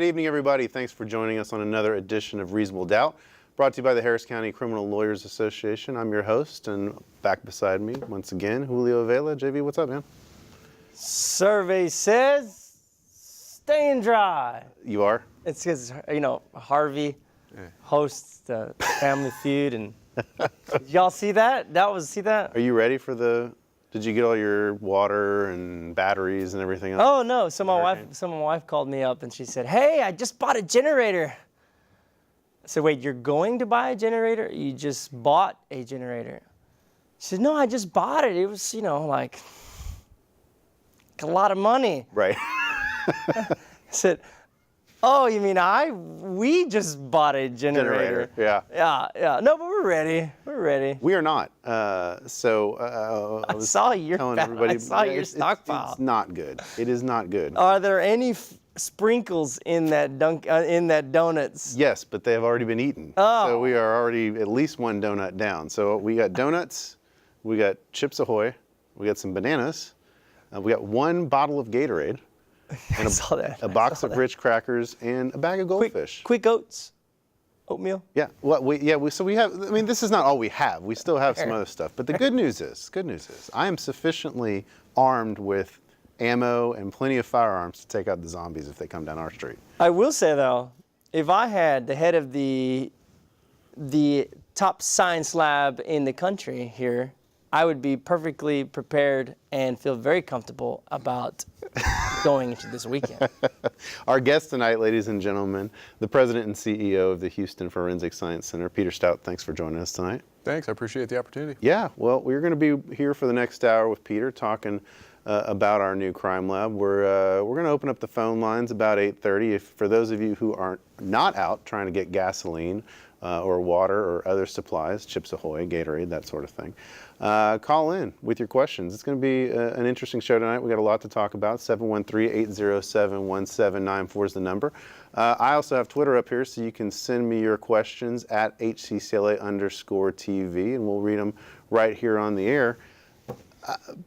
evening, everybody. Thanks for joining us on another edition of Reasonable Doubt, brought to you by the Harris County Criminal Lawyers Association. I'm your host, and back beside me, once again, Julio Avila. JV, what's up, man? Survey says staying dry. You are? It's because, you know, Harvey hosts the Family Feud, and y'all see that? See that? Are you ready for did you get all your water and batteries and everything else? Oh, no. So my wife called me up, and she said, hey, I just bought a generator. I said, wait, you're going to buy a generator? You just bought a generator. She said, no, I just bought it. It was, you know, like a lot of money. Right. I said, oh, you mean we just bought a generator. Yeah. Yeah. No, but we're ready. We are not. I saw your stockpile. It's not good. It is not good. Are there any sprinkles in that donuts? Yes, but they have already been eaten. Oh. So we are already at least one donut down. So we got donuts, we got Chips Ahoy, we got some bananas, we got one bottle of Gatorade. And a box of Ritz crackers and a bag of goldfish. Quick oats, oatmeal. Yeah. Well, we have. I mean, this is not all we have. We still have some other stuff. But the good news is, I am sufficiently armed with ammo and plenty of firearms to take out the zombies if they come down our street. I will say though, if I had the head of the top science lab in the country here, I would be perfectly prepared and feel very comfortable about going into this weekend. Our guest tonight, ladies and gentlemen, the president and CEO of the Houston Forensic Science Center, Peter Stout. Thanks for joining us tonight. Thanks, I appreciate the opportunity. Yeah, well, we're going to be here for the next hour with Peter talking about our new crime lab. We're going to open up the phone lines about 8:30. For those of you who are not out trying to get gasoline or water or other supplies, Chips Ahoy, Gatorade, that sort of thing, call in with your questions. It's going to be an interesting show tonight. We got a lot to talk about. 713-807-1794 is the number. I also have Twitter up here, so you can send me your questions at HCCLA_TV, and we'll read them right here on the air.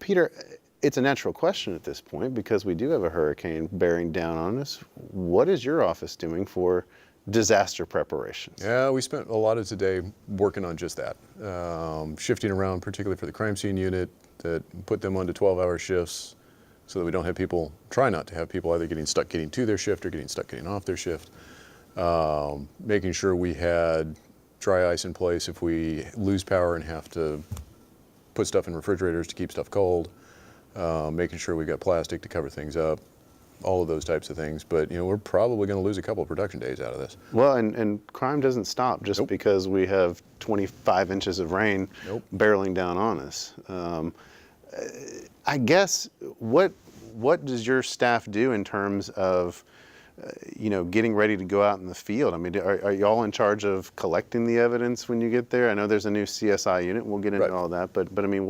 Peter, it's a natural question at this point because we do have a hurricane bearing down on us. What is your office doing for disaster preparations? Yeah, we spent a lot of today working on just that. Shifting around, particularly for the crime scene unit, that put them onto 12-hour shifts so that we don't have people, try not to have people either getting stuck getting to their shift or getting stuck getting off their shift. Making sure we had dry ice in place if we lose power and have to put stuff in refrigerators to keep stuff cold. Making sure we got plastic to cover things up. All of those types of things, but you know, we're probably going to lose a couple of production days out of this. Well, and crime doesn't stop just because we have 25 inches of rain barreling down on us. I guess what does your staff do in terms of getting ready to go out in the field? I mean, are y'all in charge of collecting the evidence when you get there? I know there's a new CSI unit. We'll get into all that, but I mean,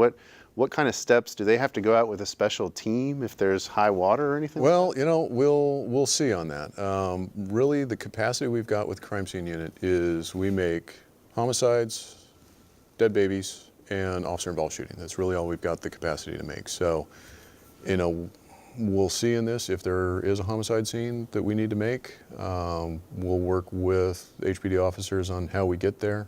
what kind of steps do they have to go out with a special team if there's high water or anything? Well, you know, we'll see on that. Really, the capacity we've got with the crime scene unit is we make homicides, dead babies, and officer-involved shooting. That's really all we've got the capacity to make. So, you know, we'll see in this if there is a homicide scene that we need to make. We'll work with HPD officers on how we get there.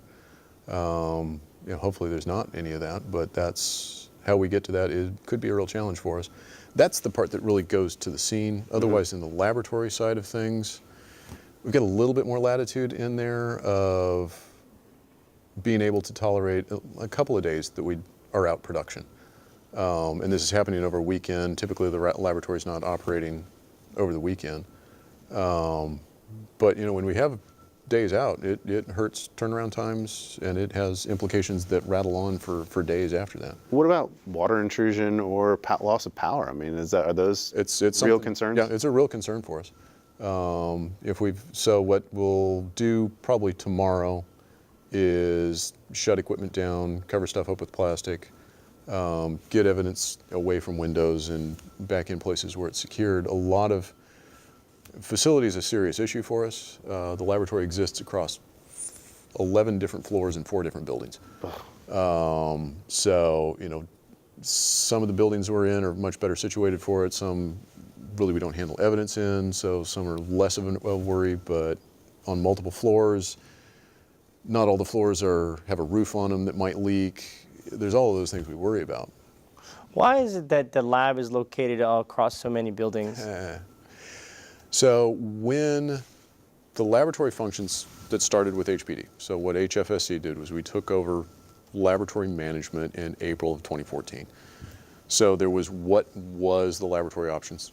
Hopefully there's not any of that, but that's how we get to that. It could be a real challenge for us. That's the part that really goes to the scene. Otherwise, in the laboratory side of things, we've got a little bit more latitude in there of being able to tolerate a couple of days that we are out production. And this is happening over a weekend. Typically, the laboratory is not operating over the weekend. But you know, when we have days out, it hurts turnaround times, and it has implications that rattle on for days after that. What about water intrusion or loss of power? I mean, are those real concerns? Yeah, it's a real concern for us. So what we'll do probably tomorrow is shut equipment down, cover stuff up with plastic, get evidence away from windows and back in places where it's secured. A lot of facility is a serious issue for us. The laboratory exists across 11 different floors in 4 different buildings. So, you know, some of the buildings we're in are much better situated for it. Some really we don't handle evidence in, so some are less of a worry, but on multiple floors, not all the floors have a roof on them that might leak. There's all of those things we worry about. Why is it that the lab is located all across so many buildings? So when the laboratory functions that started with HPD, so what HFSC did was we took over laboratory management in April of 2014. So there was what was the laboratory options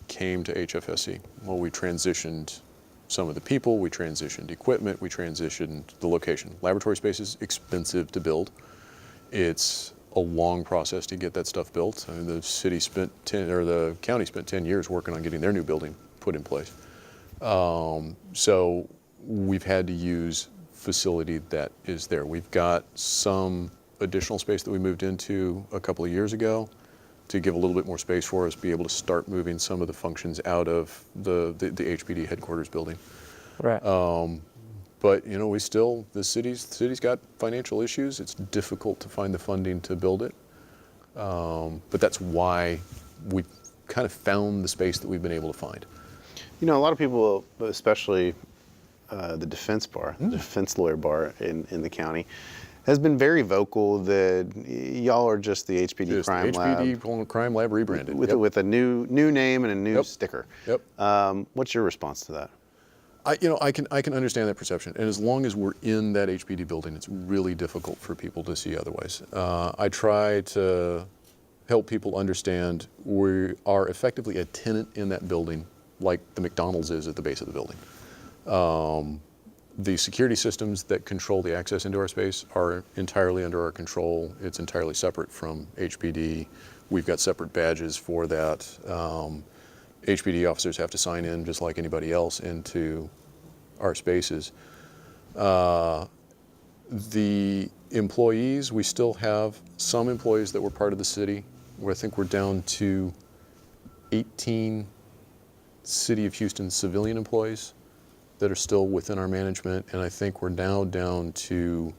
came to HFSC. Well, we transitioned some of the people, we transitioned equipment, we transitioned the location. Laboratory space is expensive to build. It's a long process to get that stuff built. I mean, the county spent 10 years working on getting their new building put in place. So we've had to use facility that is there. We've got some additional space that we moved into a couple of years ago to give a little bit more space for us, be able to start moving some of the functions out of the HPD headquarters building. Right. But you know, the city's got financial issues. It's difficult to find the funding to build it. But that's why we kind of found the space that we've been able to find. You know, a lot of people, especially the defense bar, the defense lawyer bar in the county, has been very vocal that y'all are just the HPD Just crime the lab. HPD crime lab rebranded. With a new name and a new sticker. Yep. What's your response to that? I can understand that perception, and as long as we're in that HPD building, it's really difficult for people to see otherwise. I try to help people understand we are effectively a tenant in that building, like the McDonald's is at the base of the building. The security systems that control the access into our space are entirely under our control. It's entirely separate from HPD. We've got separate badges for that. HPD officers have to sign in just like anybody else into our spaces. The employees, we still have some employees that were part of the city, where I think we're down to 18 City of Houston civilian employees that are still within our management, and I think we're now down to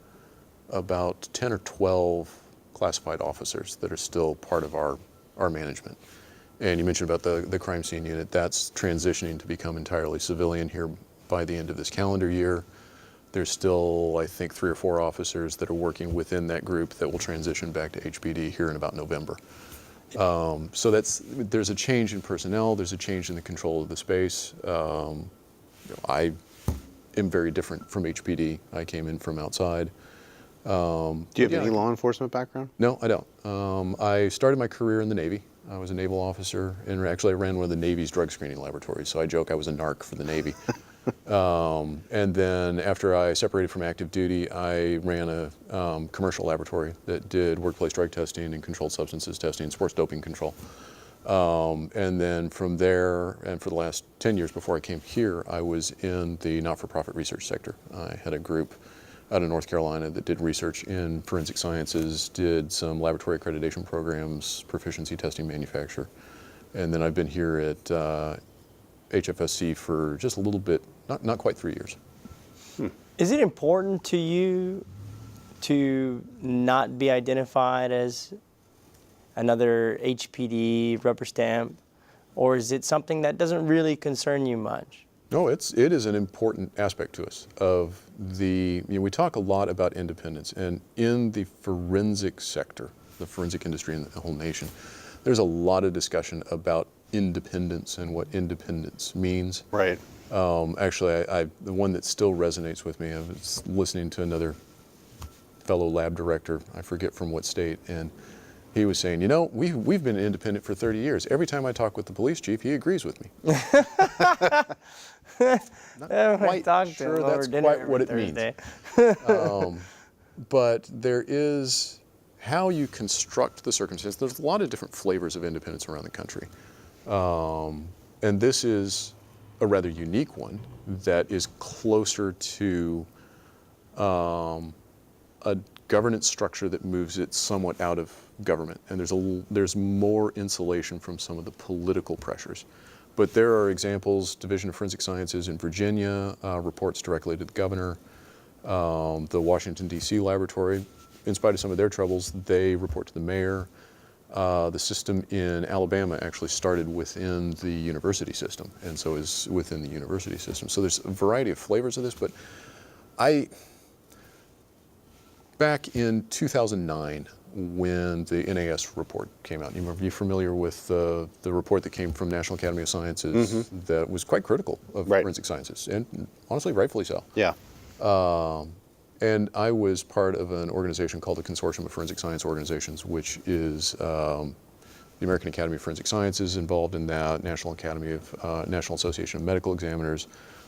about 10 or 12 classified officers that are still part of our management. And you mentioned about the crime scene unit. That's transitioning to become entirely civilian here by the end of this calendar year. There's still, I think, 3 or 4 officers that are working within that group that will transition back to HPD here in about November. So there's a change in personnel, there's a change in the control of the space. I am very different from HPD. I came in from outside. Do you have any law enforcement background? No, I don't. I started my career in the Navy. I was a naval officer, and actually I ran one of the Navy's drug screening laboratories, so I joke I was a narc for the Navy. And then after I separated from active duty, I ran a commercial laboratory that did workplace drug testing and controlled substances testing, sports doping control. And then from there, and for the last 10 years before I came here, I was in the not-for-profit research sector. I had a group out of North Carolina that did research in forensic sciences, did some laboratory accreditation programs, proficiency testing manufacture. And then I've been here at HFSC for just a little bit, not quite 3 years. Is it important to you to not be identified as another HPD rubber stamp, or is it something that doesn't really concern you much? No, it is an important aspect to us of we talk a lot about independence, and in the forensic sector, the forensic industry in the whole nation, there's a lot of discussion about independence and what independence means. Right. Actually, the one that still resonates with me, I was listening to another fellow lab director, I forget from what state, and he was saying, you know, we've been independent for 30 years. Every time I talk with the police chief, he agrees with me. Not quite sure that's quite what it means. But there is how you construct the circumstance. There's a lot of different flavors of independence around the country. And this is a rather unique one that is closer to a governance structure that moves it somewhat out of government, and there's more insulation from some of the political pressures. But there are examples. Division of Forensic Sciences in Virginia reports directly to the governor. The Washington, D.C. laboratory, in spite of some of their troubles, they report to the mayor. The system in Alabama actually started within the university system, and so is within the university system. So there's a variety of flavors of this, but back in 2009, when the NAS report came out, are you familiar with the report that came from National Academy of Sciences that was quite critical of forensic sciences, and honestly, rightfully so. Yeah. And I was part of an organization called the Consortium of Forensic Science Organizations, which is the American Academy of Forensic Sciences involved in that, National Association of Medical Examiners.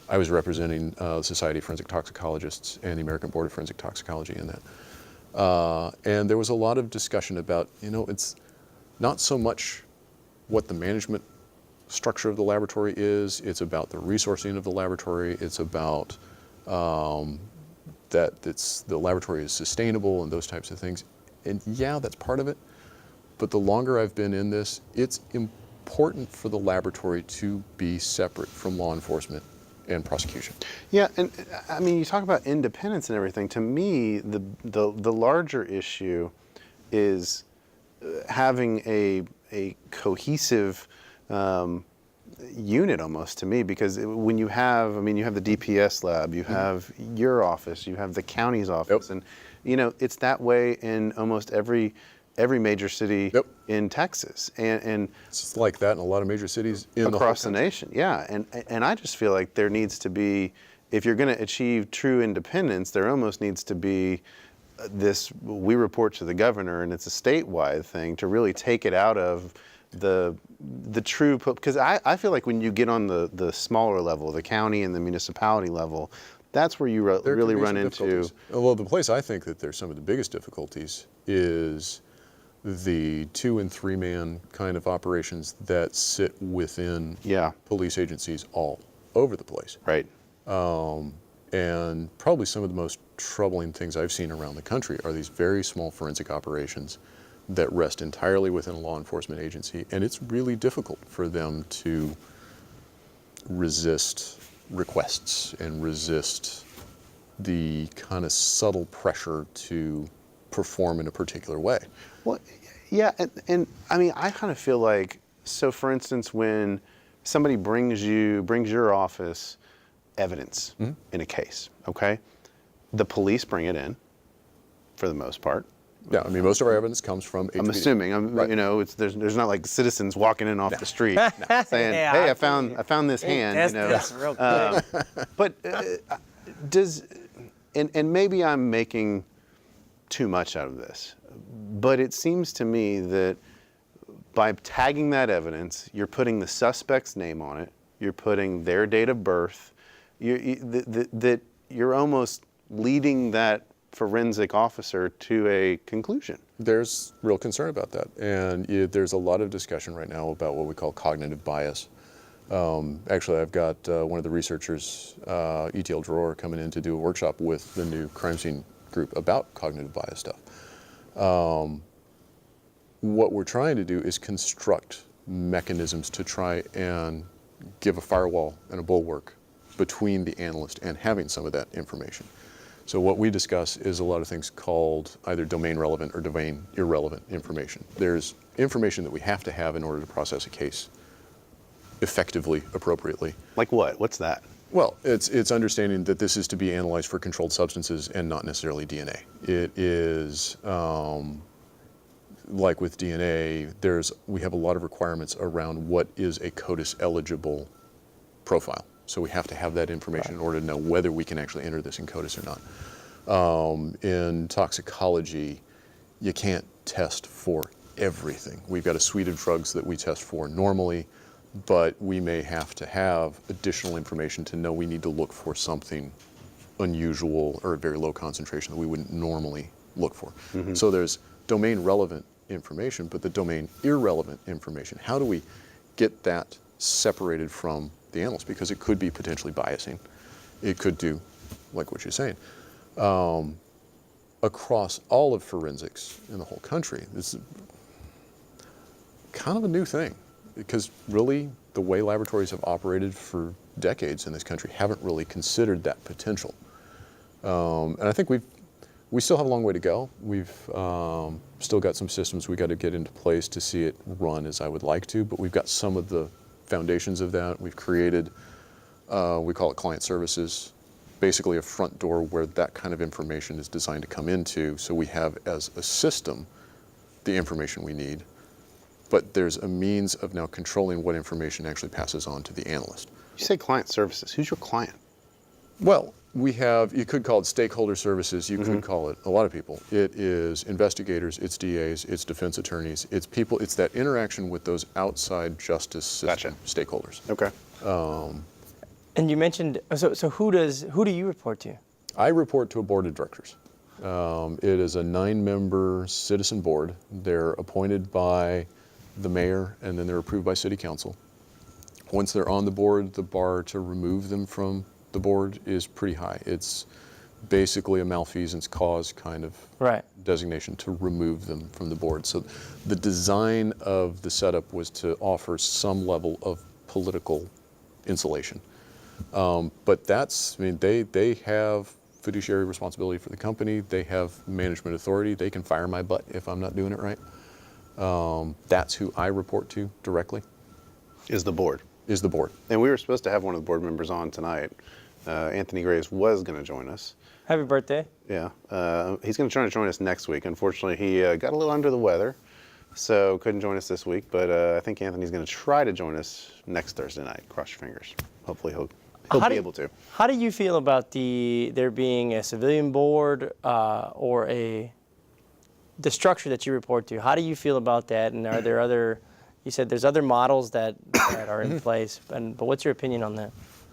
I was representing the Society of Forensic Toxicologists and the American Board of Forensic Toxicology in that. And there was a lot of discussion about, it's not so much what the management structure of the laboratory is, it's about the resourcing of the laboratory, it's about that the laboratory is sustainable and those types of things. And yeah, that's part of it. But the longer I've been in this, it's important for the laboratory to be separate from law enforcement and prosecution. Yeah, and I mean, you talk about independence and everything. To me, the larger issue is having a cohesive unit almost, to me, because when you have the DPS lab, you have your office, you have the county's office, and it's that way in almost every major city in Texas, and it's like that in a lot of major cities across the nation. Yeah, and I just feel like there needs to be, if you're going to achieve true independence, there almost needs to be this, we report to the governor, and it's a statewide thing to really take it out of the true, because I feel like when you get on the smaller level, the county and the municipality level, that's where you really run into. Well, the place I think that there's some of the biggest difficulties is the 2- and 3-man kind of operations that sit within police agencies all over the place. Right. And probably some of the most troubling things I've seen around the country are these very small forensic operations that rest entirely within a law enforcement agency, and it's really difficult for them to resist requests and resist the kind of subtle pressure to perform in a particular way. Well, yeah, and I mean, I kind of feel like, so for instance, when somebody brings your office evidence in a case, okay? The police bring it in, for the most part. Yeah, I mean, most of our evidence comes from HPD. I'm assuming, there's not like citizens walking in off the street saying, "Hey, I found this hand," This real quick. But and maybe I'm making too much out of this, but it seems to me that by tagging that evidence, you're putting the suspect's name on it, you're putting their date of birth, that you're almost leading that forensic officer to a conclusion. There's real concern about that, and there's a lot of discussion right now about what we call cognitive bias. Actually, I've got one of the researchers, ETL Drawer, coming in to do a workshop with the new crime scene group about cognitive bias stuff. What we're trying to do is construct mechanisms to try and give a firewall and a bulwark between the analyst and having some of that information. So what we discuss is a lot of things called either domain relevant or domain irrelevant information. There's information that we have to have in order to process a case effectively, appropriately. Like what? What's that? Well, it's understanding that this is to be analyzed for controlled substances and not necessarily DNA. It is, like with DNA, we have a lot of requirements around what is a CODIS eligible profile. So we have to have that information in order to know whether we can actually enter this in CODIS or not. In toxicology, you can't test for everything. We've got a suite of drugs that we test for normally, but we may have to have additional information to know we need to look for something unusual or a very low concentration that we wouldn't normally look for. So there's domain relevant information, but the domain irrelevant information, how do we get that separated from the analyst? Because it could be potentially biasing. It could do, like what you're saying. Across all of forensics in the whole country, this is kind of a new thing, because really the way laboratories have operated for decades in this country haven't really considered that potential. And I think We still have a long way to go. We've still got some systems we got to get into place to see it run as I would like to, but we've got some of the foundations of that. We've created, we call it client services, basically a front door where that kind of information is designed to come into, so we have as a system the information we need, but there's a means of now controlling what information actually passes on to the analyst. You say client services. Who's your client? Well, we have, you could call it stakeholder services, you could call it a lot of people. It is investigators, it's DAs, it's defense attorneys, it's people, it's that interaction with those outside justice system stakeholders. Okay. And you mentioned, so who do you report to? I report to a board of directors. It is a 9-member citizen board. They're appointed by the mayor and then they're approved by city council. Once they're on the board, the bar to remove them from the board is pretty high. It's basically a malfeasance cause kind of designation to remove them from the board. So the design of the setup was to offer some level of political insulation. But that's, I mean, they have fiduciary responsibility for the company. They have management authority. They can fire my butt if I'm not doing it right. That's who I report to directly. Is the board. Is the board. And we were supposed to have one of the board members on tonight. Anthony Graves was going to join us. Happy birthday. Yeah. He's going to try to join us next week. Unfortunately, he got a little under the weather, so couldn't join us this week. But I think Anthony's going to try to join us next Thursday night. Cross your fingers. Hopefully he'll be able to. How do you feel about there being a civilian board or the structure that you report to? How do you feel about that? And are there other, you said there's other models that are in place, but what's your opinion on that?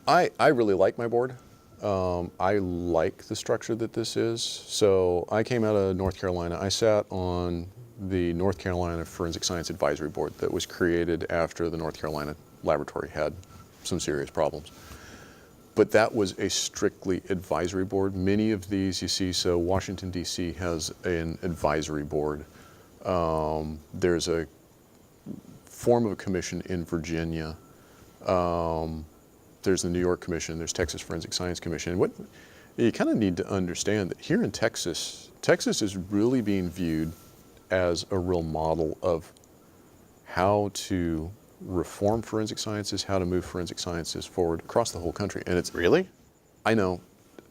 I really like my board. I like the structure that this is. So I came out of North Carolina. I sat on the North Carolina Forensic Science Advisory Board that was created after the North Carolina laboratory had some serious problems. But that was a strictly advisory board. Many of these you see, so Washington, D.C. has an advisory board. There's a form of a commission in Virginia. There's the New York Commission, there's Texas Forensic Science Commission. And what you kind of need to understand that here in Texas, Texas is really being viewed as a real model of how to reform forensic sciences, how to move forensic sciences forward across the whole country. And it's Really? I know,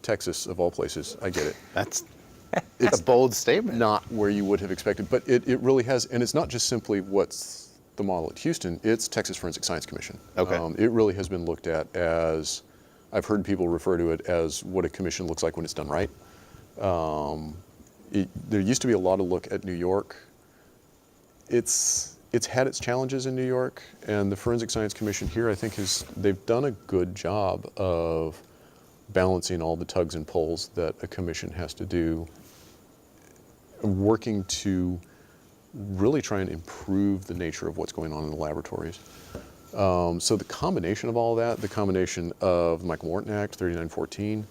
Texas of all places, I get it. That's a bold statement. Not where you would have expected, but it really has, and it's not just simply what's the model at Houston, it's Texas Forensic Science Commission. Okay. It really has been looked at as, I've heard people refer to it as what a commission looks like when it's done right. There used to be a lot of look at New York. It's had its challenges in New York, and the Forensic Science Commission here, I think, they've done a good job of balancing all the tugs and pulls that a commission has to do, working to really try and improve the nature of what's going on in the laboratories. So the combination of all that, the combination of the Michael Morton Act, 3914,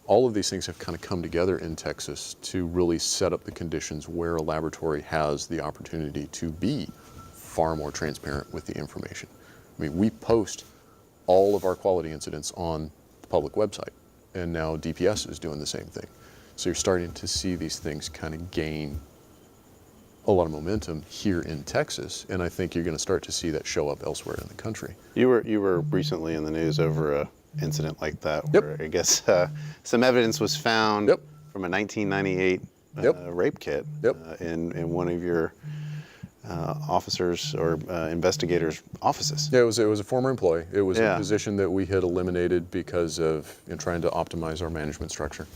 all of these things have kind of come together in Texas to really set up the conditions where a laboratory has the opportunity to be far more transparent with the information. I mean, we post all of our quality incidents on the public website, and now DPS is doing the same thing. So you're starting to see these things kind of gain a lot of momentum here in Texas, and I think you're going to start to see that show up elsewhere in the country. You were recently in the news over a incident like that, Yep. where I guess some evidence was found Yep. from a 1998 Yep. rape kit Yep. in one of your officers or investigators' offices. Yeah, it was a former employee. It was Yeah. a position that we had eliminated because of trying to optimize our management structure.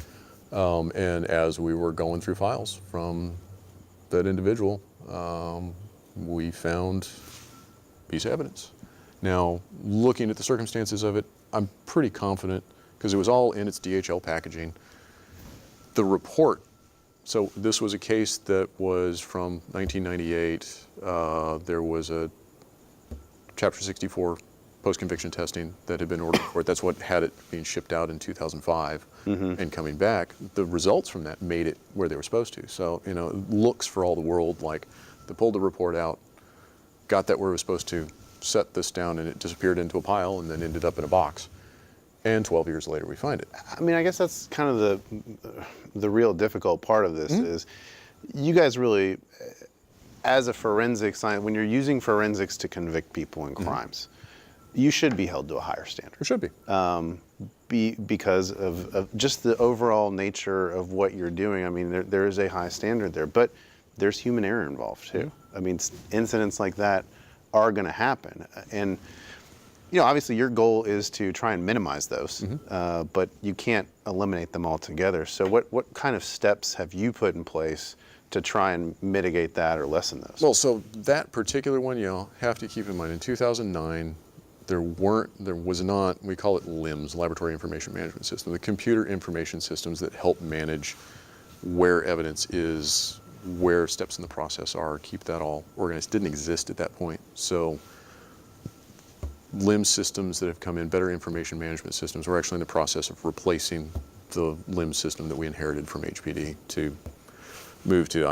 And as we were going through files from that individual, we found a piece of evidence. Now, looking at the circumstances of it, I'm pretty confident, because it was all in its DHL packaging. The report, so this was a case that was from 1998. There was a Chapter 64 post-conviction testing that had been ordered for it. That's what had it being shipped out in 2005 and coming back. The results from that made it where they were supposed to. So, it looks for all the world like they pulled the report out, got that where it was supposed to, set this down, and it disappeared into a pile and then ended up in a box. And 12 years later, we find it. I mean, I guess that's kind of the real difficult part of this is you guys really, as a forensic science, when you're using forensics to convict people in crimes, you should be held to a higher standard. It should be. Because of just the overall nature of what you're doing. I mean, there is a high standard there, but there's human error involved too. I mean, incidents like that are going to happen. And, you know, obviously your goal is to try and minimize those, but you can't eliminate them altogether. So what kind of steps have you put in place to try and mitigate that or lessen those? Well, so that particular one, you have to keep in mind, in 2009, there was not, we call it LIMS, Laboratory Information Management System, the computer information systems that help manage where evidence is, where steps in the process are, keep that all organized. Didn't exist at that point. So LIMS systems that have come in, better information management systems, we're actually in the process of replacing the LIMS system that we inherited from HPD to move to,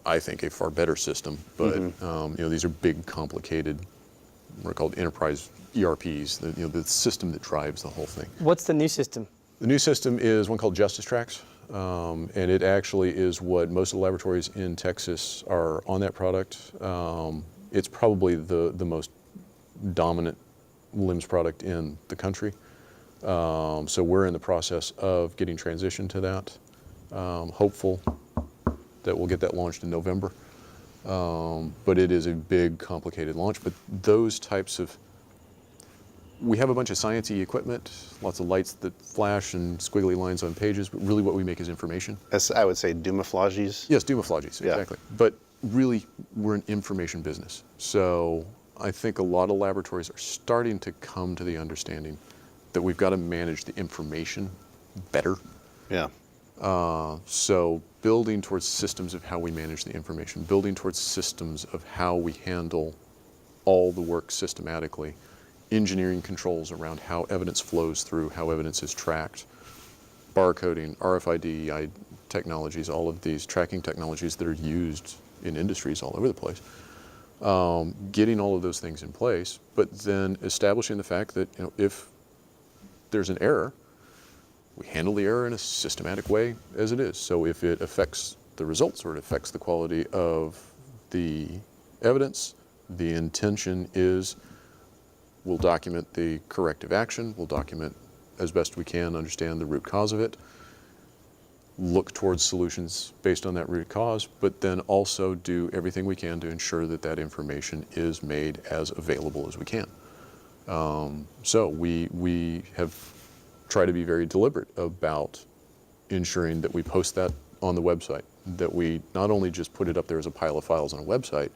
I think, a far better system. But you know, these are big, complicated, what are called enterprise ERPs, the system that drives the whole thing. What's the new system? The new system is one called Justice Tracks, and it actually is what most of the laboratories in Texas are on that product. It's probably the most dominant LIMS product in the country. So we're in the process of getting transitioned to that. Hopeful that we'll get that launched in November. But it is a big, complicated launch. But those types of, we have a bunch of science-y equipment, lots of lights that flash and squiggly lines on pages, but really what we make is information. As I would say, doomaflages. Yes, doomaflages, exactly. But really, we're an information business. So I think a lot of laboratories are starting to come to the understanding that we've got to manage the information better. Yeah. So building towards systems of how we manage the information, building towards systems of how we handle all the work systematically, engineering controls around how evidence flows through, how evidence is tracked, barcoding, RFID technologies, all of these tracking technologies that are used in industries all over the place. Getting all of those things in place, but then establishing the fact that, you know, if there's an error, we handle the error in a systematic way as it is. So if it affects the results or it affects the quality of the evidence, the intention is we'll document the corrective action, we'll document as best we can, understand the root cause of it, look towards solutions based on that root cause, but then also do everything we can to ensure that that information is made as available as we can. So we have tried to be very deliberate about ensuring that we post that on the website, that we not only just put it up there as a pile of files on a website,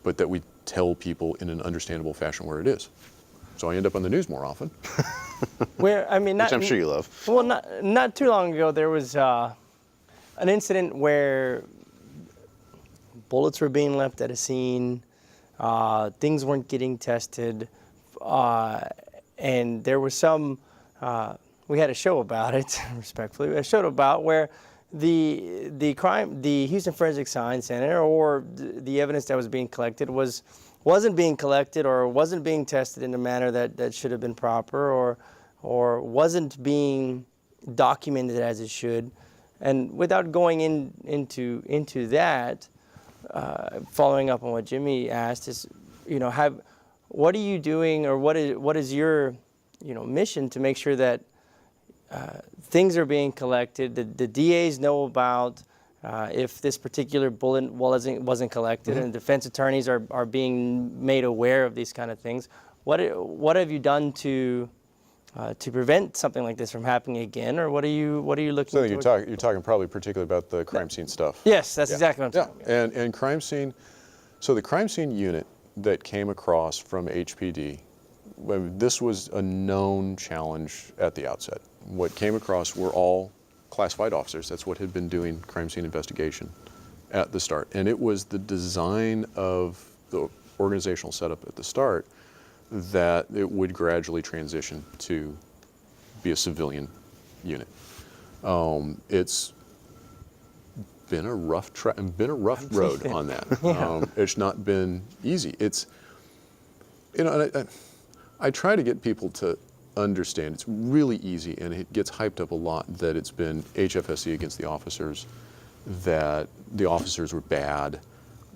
but that we tell people in an understandable fashion where it is. So I end up on the news more often. Where, I mean, Which I'm sure you love. Well, not too long ago, there was an incident where bullets were being left at a scene, things weren't getting tested, and there was some, we had a show about it, respectfully, a show about where the Houston Forensic Science Center, or the evidence that was being collected wasn't being collected or wasn't being tested in a manner that should have been proper, or wasn't being documented as it should. And without going into that, following up on what Jimmy asked, is, you know, what are you doing, or what is your, you know, mission to make sure that things are being collected, the DAs know about if this particular bullet wasn't collected, and defense attorneys are being made aware of these kind of things. What have you done to prevent something like this from happening again, or what are you looking? So you're talking probably particularly about the crime scene stuff. Yes, that's exactly what I'm talking about. And crime scene. So the crime scene unit that came across from HPD, this was a known challenge at the outset. What came across were all classified officers. That's what had been doing crime scene investigation at the start. And it was the design of the organizational setup at the start that it would gradually transition to be a civilian unit. It's been a rough road on that. It's not been easy. It's, you know, and I try to get people to understand, it's really easy, and it gets hyped up a lot that it's been HFSC against the officers, that the officers were bad.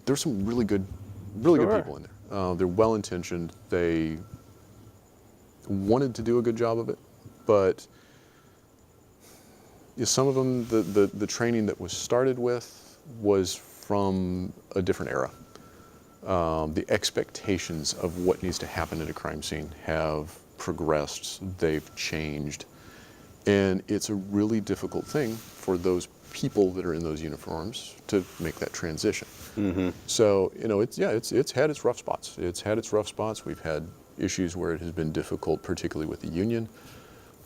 There's some really good people in there. They're well-intentioned. They wanted to do a good job of it, but some of them, the training that was started with was from a different era. The expectations of what needs to happen at a crime scene have progressed, they've changed, and it's a really difficult thing for those people that are in those uniforms to make that transition. Mm-hmm. So, it's had its rough spots. It's had its rough spots. We've had issues where it has been difficult, particularly with the union.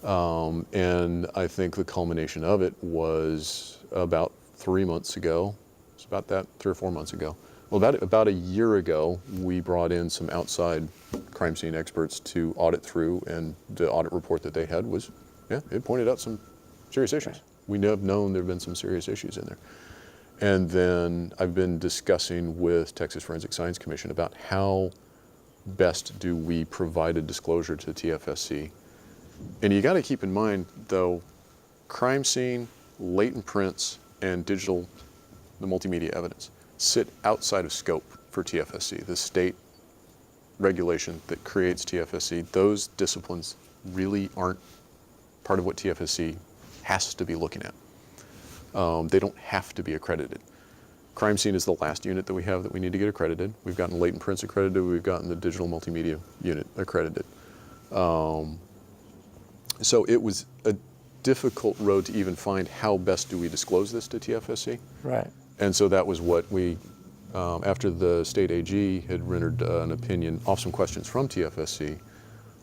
And I think the culmination of it was about 3 months ago. It's about that, 3 or 4 months ago. Well, about a year ago, we brought in some outside crime scene experts to audit through, and the audit report that they had was, it pointed out some serious issues. Right. We have known there have been some serious issues in there. And then I've been discussing with Texas Forensic Science Commission about how best do we provide a disclosure to TFSC. And you got to keep in mind, though, crime scene, latent prints, and digital, the multimedia evidence, sit outside of scope for TFSC. The state regulation that creates TFSC, those disciplines really aren't part of what TFSC has to be looking at. They don't have to be accredited. Crime scene is the last unit that we have that we need to get accredited. We've gotten latent prints accredited. We've gotten the digital multimedia unit accredited. So it was a difficult road to even find how best do we disclose this to TFSC. Right. And so that was what we, after the state AG had rendered an opinion off some questions from TFSC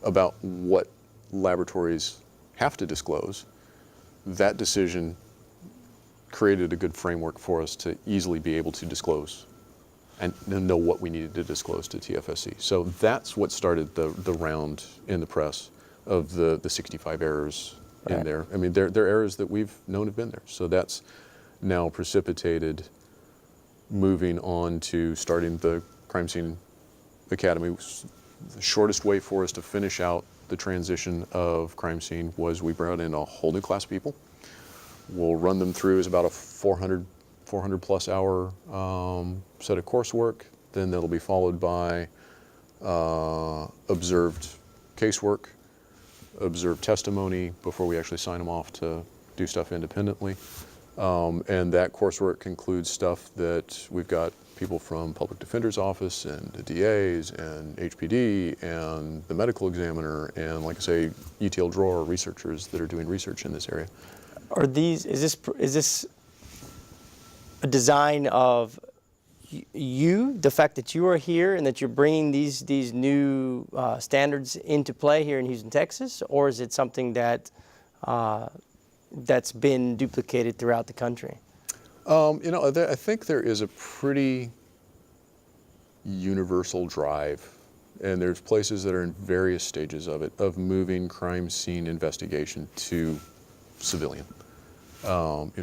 about what laboratories have to disclose, that decision created a good framework for us to easily be able to disclose and know what we needed to disclose to TFSC. So that's what started the round in the press of the 65 errors in there. I mean, they're errors that we've known have been there. So that's now precipitated moving on to starting the Crime Scene Academy. The shortest way for us to finish out the transition of crime scene was we brought in a whole new class of people. We'll run them through as about a 400 plus hour set of coursework. Then that'll be followed by observed casework, observed testimony before we actually sign them off to do stuff independently. And that coursework includes stuff that we've got people from Public Defender's Office and the DAs and HPD and the medical examiner and, like I say, ETL drawer researchers that are doing research in this area. Are these, is this a design of you, the fact that you are here and that you're bringing these new standards into play here in Houston, Texas, or is it something that that's been duplicated throughout the country? I think there is a pretty universal drive, and there's places that are in various stages of it, of moving crime scene investigation to civilian.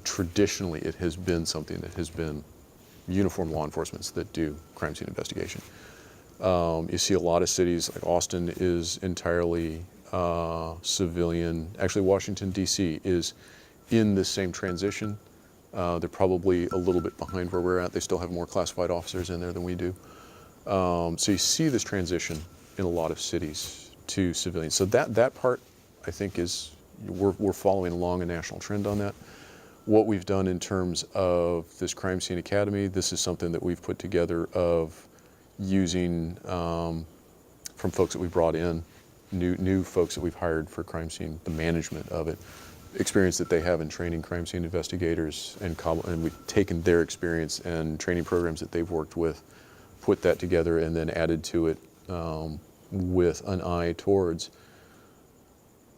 Traditionally, it has been something that has been uniformed law enforcement that do crime scene investigation. You see a lot of cities, like Austin is entirely civilian. Actually, Washington, D.C. is in this same transition. They're probably a little bit behind where we're at. They still have more classified officers in there than we do. So you see this transition in a lot of cities to civilians. So that part, I think, is we're following along a national trend on that. What we've done in terms of this Crime Scene Academy, this is something that we've put together of using from folks that we brought in, new folks that we've hired for crime scene, the management of it, experience that they have in training crime scene investigators, and we've taken their experience and training programs that they've worked with, put that together, and then added to it with an eye towards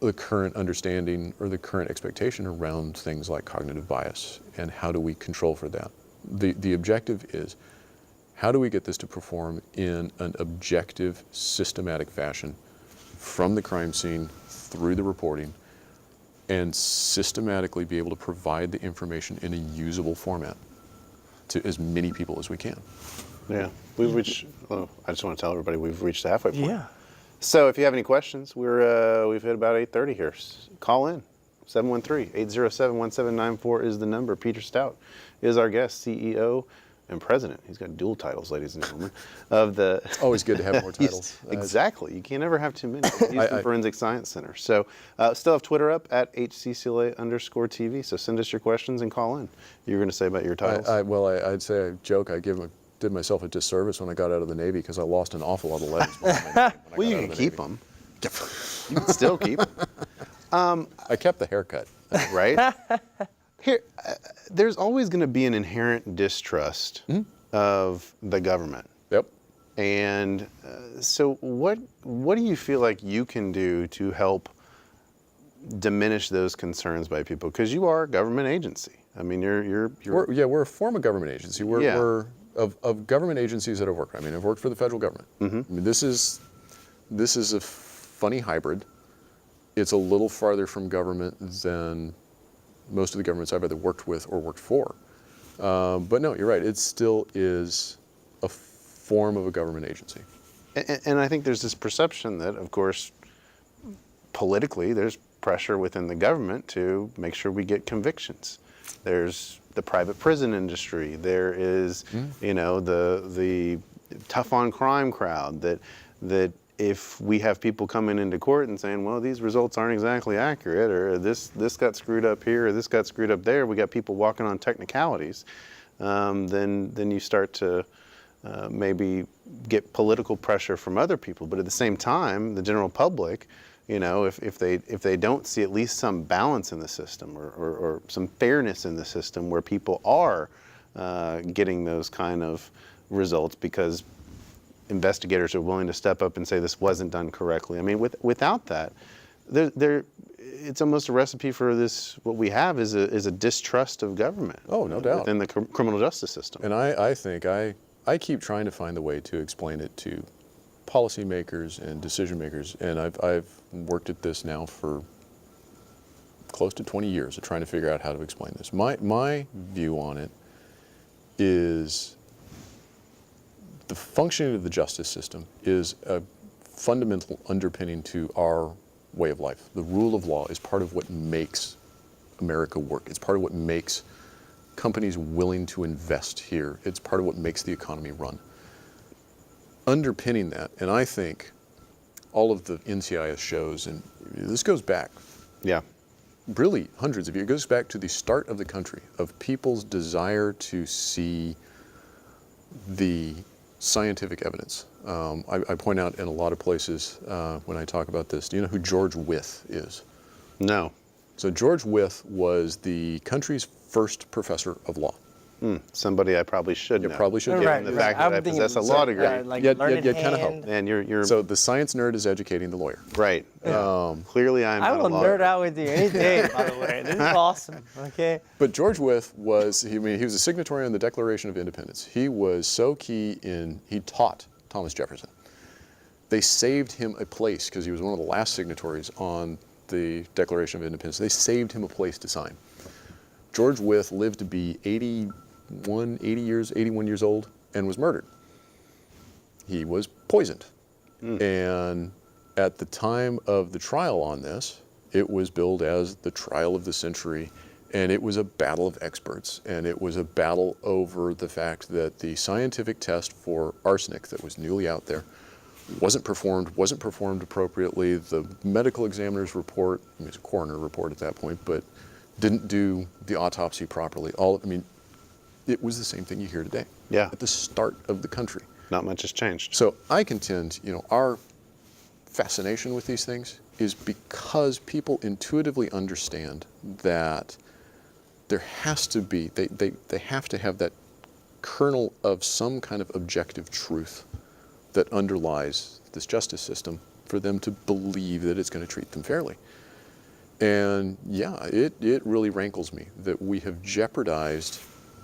the current understanding or the current expectation around things like cognitive bias and how do we control for that. The objective is, how do we get this to perform in an objective, systematic fashion from the crime scene through the reporting, and systematically be able to provide the information in a usable format to as many people as we can. Yeah, we've reached, I just want to tell everybody we've reached the halfway point. Yeah. So if you have any questions, we've hit about 8:30 here. Call in. 713-807-1794 is the number. Peter Stout is our guest, CEO and president. He's got dual titles, ladies and gentlemen, of the... It's always good to have more titles. Exactly. You can never have too many. He's the Forensic Science Center. So still have Twitter up at HCCLA_TV. So send us your questions and call in. You were going to say about your titles? I'd say I joke. I did myself a disservice when I got out of the Navy because I lost an awful lot of letters. Well, you can keep them. You can still keep them. I kept the haircut. Right? Here, there's always going to be an inherent distrust of the government. Yep. And so what do you feel like you can do to help diminish those concerns by people? Because you are a government agency. I mean, we're a form of government agency. We're of government agencies that I've worked. I mean, I've worked for the federal government. I mean, this is a funny hybrid. It's a little farther from government than most of the governments I've either worked with or worked for. But no, you're right. It still is a form of a government agency. And I think there's this perception that, of course, politically, there's pressure within the government to make sure we get convictions. There's the private prison industry. There is, the tough on crime crowd that if we have people coming into court and saying, well, these results aren't exactly accurate, or this got screwed up here, or this got screwed up there, we got people walking on technicalities, then you start to maybe get political pressure from other people. But at the same time, the general public, if they don't see at least some balance in the system or some fairness in the system where people are getting those kind of results because investigators are willing to step up and say this wasn't done correctly. I mean, without that, it's almost a recipe for this. What we have is a distrust of government. Oh, no doubt. Within the criminal justice system. And I think I keep trying to find a way to explain it to policymakers and decision makers, and I've worked at this now for close to 20 years of trying to figure out how to explain this. My view on it is the functioning of the justice system is a fundamental underpinning to our way of life. The rule of law is part of what makes America work. It's part of what makes companies willing to invest here. It's part of what makes the economy run. Underpinning that, and I think all of the NCIS shows, and this goes back really hundreds of years, it goes back to the start of the country, of people's desire to see the scientific evidence. I point out in a lot of places when I talk about this, do you know who George Wythe is? No. So George Wythe was the country's first professor of law. Somebody I probably should know. You probably should. Given the fact that I possess a law degree. You kind of help. And you're So the science nerd is educating the lawyer. right. Clearly, I will not a lawyer. nerd out with you any day, by the way. This is awesome. Okay. But George Wythe was, he was a signatory on the Declaration of Independence. He was so key he taught Thomas Jefferson. They saved him a place, because he was one of the last signatories on the Declaration of Independence. They saved him a place to sign. George Wythe lived to be 81 years old, and was murdered. He was poisoned. And at the time of the trial on this, it was billed as the trial of the century, and it was a battle of experts, and it was a battle over the fact that the scientific test for arsenic that was newly out there wasn't performed appropriately. The medical examiner's report, it was a coroner report at that point, but didn't do the autopsy properly. It was the same thing you hear today. Yeah. At the start of the country. Not much has changed. So I contend, our fascination with these things is because people intuitively understand that there has to be, they have to have that kernel of some kind of objective truth that underlies this justice system for them to believe that it's going to treat them fairly. And yeah, it really rankles me that we have jeopardized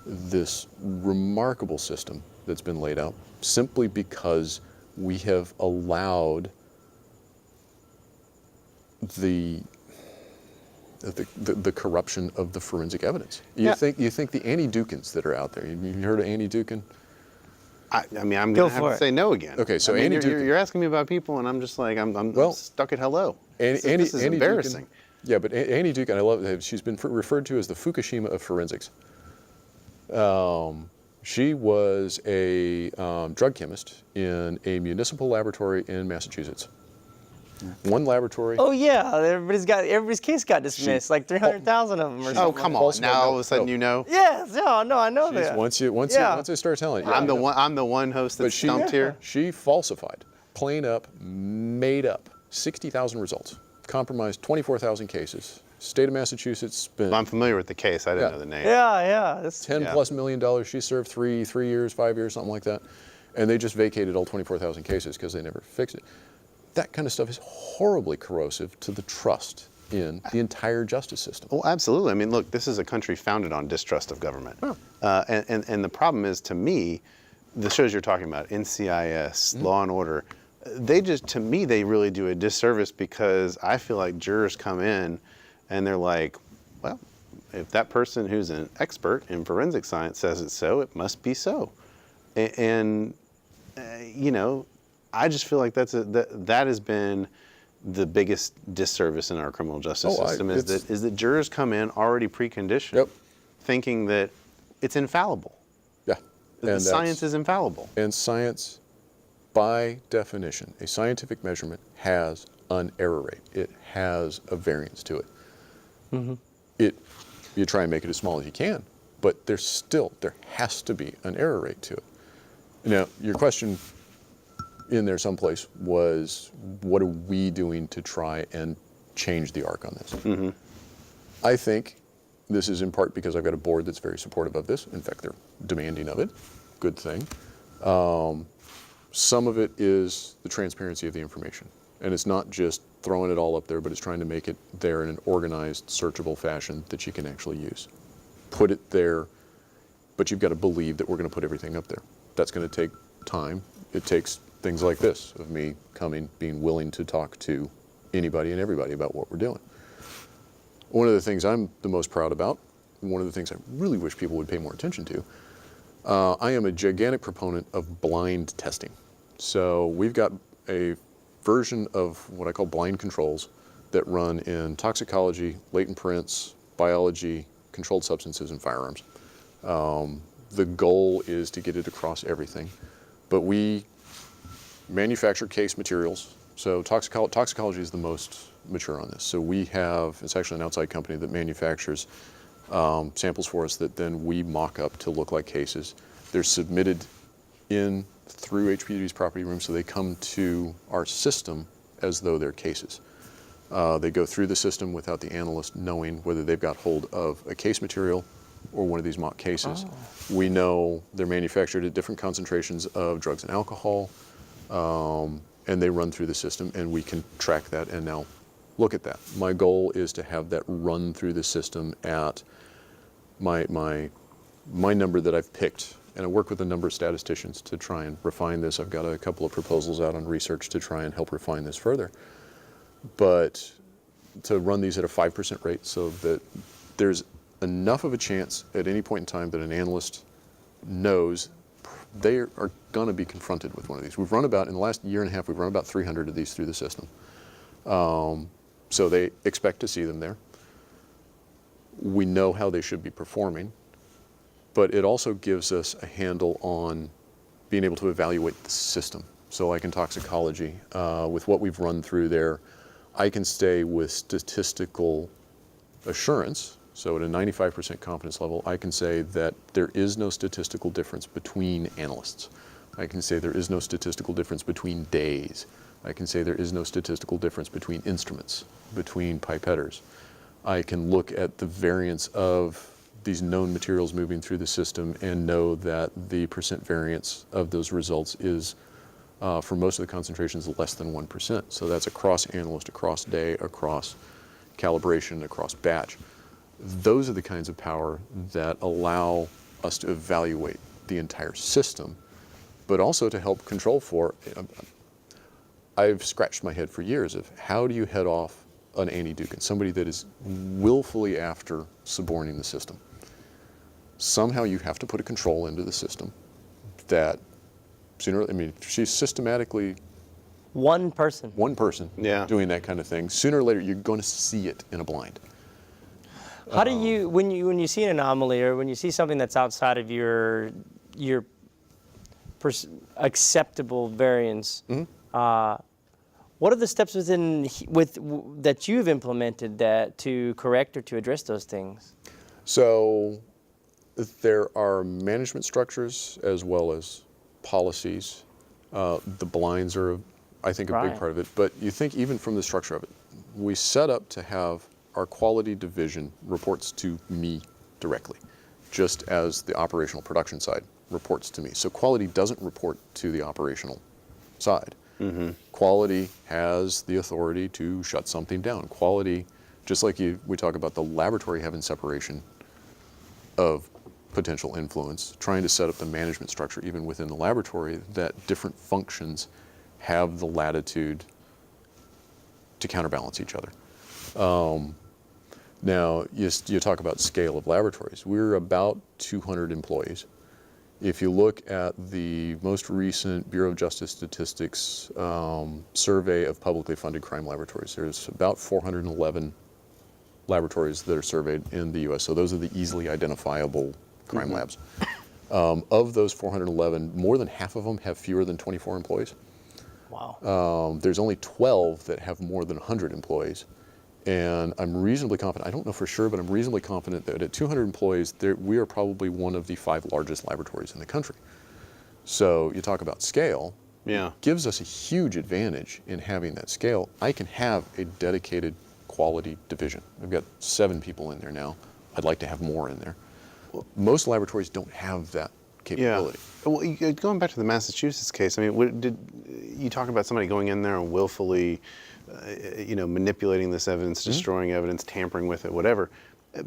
this remarkable system that's been laid out simply because we have allowed the corruption of the forensic evidence. You think the Annie Dukins that are out there? You heard of Annie Dukin? I mean, I'm Go going to have for to it. say no again. Okay, so I mean, Andy you're asking me about people, and I'm just like, I'm Well, stuck at hello. Andy, This is Andy embarrassing. Dukin, yeah, but Annie Dukin, I love that she's been referred to as the Fukushima of forensics. She was a drug chemist in a municipal laboratory in Massachusetts. One laboratory. Oh yeah, everybody's case got dismissed, like 300,000 of them or something. Oh, come on. False Now all of a sudden you know. Yes, no, I know that. Once I start telling you, I'm the one host that's stumped here. She falsified, plain up, made up 60,000 results, compromised 24,000 cases. State of Massachusetts spent. I'm familiar with the case. I didn't know the name. Yeah. $10+ million. She served 3 years, 5 years, something like that, and they just vacated all 24,000 cases because they never fixed it. That kind of stuff is horribly corrosive to the trust in the entire justice system. Well, absolutely. I mean, look, this is a country founded on distrust of government. Oh. And the problem is, to me, the shows you're talking about, NCIS, Law and Order, to me, they really do a disservice because I feel like jurors come in and they're like, well, if that person who's an expert in forensic science says it's so, it must be so. And you know, I just feel like that has been the biggest disservice in our criminal justice system is that jurors come in already preconditioned, thinking that it's infallible. Yeah, That science is infallible. And science, by definition, a scientific measurement has an error rate. It has a variance to it. You try and make it as small as you can, but there has to be an error rate to it. Now, your question in there someplace was, what are we doing to try and change the arc on this? I think this is in part because I've got a board that's very supportive of this. In fact, they're demanding of it. Good thing. Some of it is the transparency of the information. And it's not just throwing it all up there, but it's trying to make it there in an organized, searchable fashion that you can actually use. Put it there, but you've got to believe that we're going to put everything up there. That's going to take time. It takes things like this, of me coming, being willing to talk to anybody and everybody about what we're doing. One of the things I'm the most proud about, one of the things I really wish people would pay more attention to, I am a gigantic proponent of blind testing. So we've got a version of what I call blind controls that run in toxicology, latent prints, biology, controlled substances, and firearms. The goal is to get it across everything. But we manufacture case materials. So toxicology is the most mature on this. So it's actually an outside company that manufactures samples for us that then we mock up to look like cases. They're submitted in through HPD's property room, so they come to our system as though they're cases. They go through the system without the analyst knowing whether they've got hold of a case material or one of these mock cases. We know they're manufactured at different concentrations of drugs and alcohol, and they run through the system, and we can track that and now look at that. My goal is to have that run through the system at my number that I've picked. And I work with a number of statisticians to try and refine this. I've got a couple of proposals out on research to try and help refine this further. But to run these at a 5% rate so that there's enough of a chance at any point in time that an analyst knows they are going to be confronted with one of these. We've run about, in the last year and a half, we've run about 300 of these through the system. So they expect to see them there. We know how they should be performing. But it also gives us a handle on being able to evaluate the system. So like in toxicology, with what we've run through there, I can stay with statistical assurance. So at a 95% confidence level, I can say that there is no statistical difference between analysts. I can say there is no statistical difference between days. I can say there is no statistical difference between instruments, between pipetters. I can look at the variance of these known materials moving through the system and know that the percent variance of those results is, for most of the concentrations, less than 1%. So that's across analyst, across day, across calibration, across batch. Those are the kinds of power that allow us to evaluate the entire system, but also to help control for. I've scratched my head for years of how do you head off an Andy Dukin, somebody that is willfully after suborning the system. Somehow you have to put a control into the system that I mean, she's systematically One person. one person Yeah. doing that kind of thing. Sooner or later, you're going to see it in a blind. How do you when you see an anomaly or when you see something that's outside of your acceptable variance? What are the steps that you've implemented to correct or to address those things? So there are management structures as well as policies. The blinds are, I think, a big Right. part of it. But you think even from the structure of it, we set up to have our quality division reports to me directly, just as the operational production side reports to me. So quality doesn't report to the operational side. Quality has the authority to shut something down. Quality, just like we talk about the laboratory having separation of potential influence, trying to set up the management structure even within the laboratory that different functions have the latitude to counterbalance each other. Now, you talk about scale of laboratories. We're about 200 employees. If you look at the most recent Bureau of Justice Statistics survey of publicly funded crime laboratories, there's about 411 laboratories that are surveyed in the U.S. So those are the easily identifiable crime labs. Of those 411, more than half of them have fewer than 24 employees. Wow. There's only 12 that have more than 100 employees. And I'm reasonably confident, I don't know for sure, but I'm reasonably confident that at 200 employees, we are probably one of the 5 largest laboratories in the country. So you talk about scale, Yeah. gives us a huge advantage in having that scale. I can have a dedicated quality division. I've got 7 people in there now. I'd like to have more in there. Most laboratories don't have that capability. Yeah. Well, going back to the Massachusetts case, I mean, did you talk about somebody going in there and willfully, manipulating this evidence, destroying evidence, tampering with it, whatever?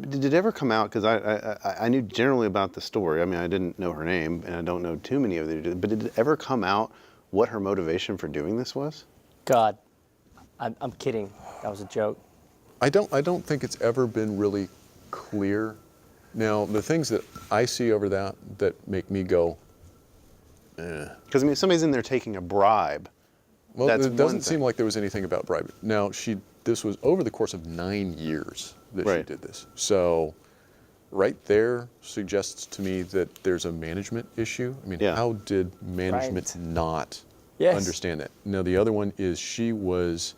Did it ever come out? Because I knew generally about the story. I mean, I didn't know her name, and I don't know too many of them. But did it ever come out what her motivation for doing this was? God, I'm kidding. That was a joke. I don't think it's ever been really clear. Now, the things that I see over that make me go, Because I mean, if somebody's in there taking a bribe. well, That's it doesn't one seem thing. like there was anything about bribery. Now, this was over the course of 9 years that she Right. did this. So right there suggests to me that there's a management issue. I mean, Yeah. how did management Right. not Yes. understand that? Now, the other one is she was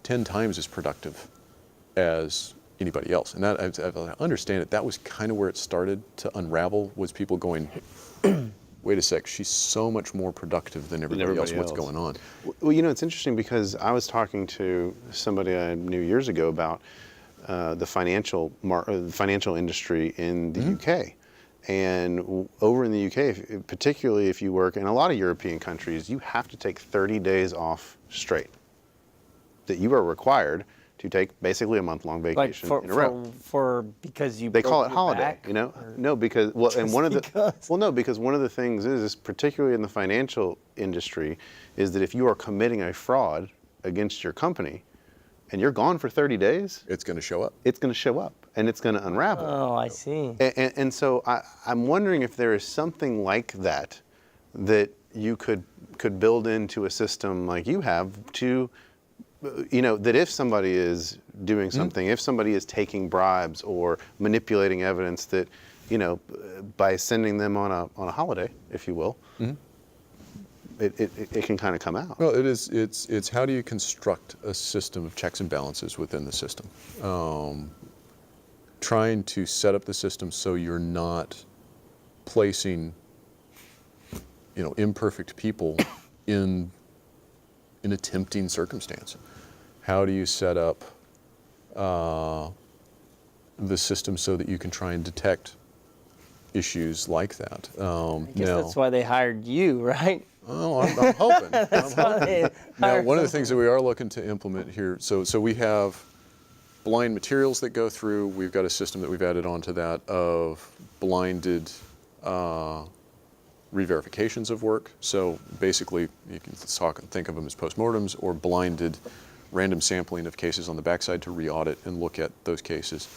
10 times as productive as anybody else. And that, I understand it. That was kind of where it started to unravel, was people going, wait a sec, she's so much more productive than everybody else. What's going on? Well, it's interesting because I was talking to somebody I knew years ago about the financial industry in the UK. And over in the UK, particularly if you work in a lot of European countries, you have to take 30 days off straight. That you are required to take basically a month-long Like vacation in a row. because you They call broke it your holiday, back, or- No, because and one of the because? because one of the things is particularly in the financial industry is that if you are committing a fraud against your company and you're gone for 30 days, It's going to show up. it's going to show up and it's going to unravel. Oh, I see. And so I'm wondering if there is something like that you could build into a system like you have to, that if somebody is doing something, if somebody is taking bribes or manipulating evidence, that, by sending them on a holiday, if you will, it can kind of come out. Well, it's how do you construct a system of checks and balances within the system? Trying to set up the system so you're not placing, imperfect people in a tempting circumstance. How do you set up the system so that you can try and detect issues like that? I guess that's why they hired you, right? Oh, I'm hoping. They Now, hired one of the things that we are looking to implement here, so we have blind materials that go through. We've got a system that we've added onto that of blinded re-verifications of work. So basically, you can think of them as postmortems or blinded random sampling of cases on the backside to re-audit and look at those cases.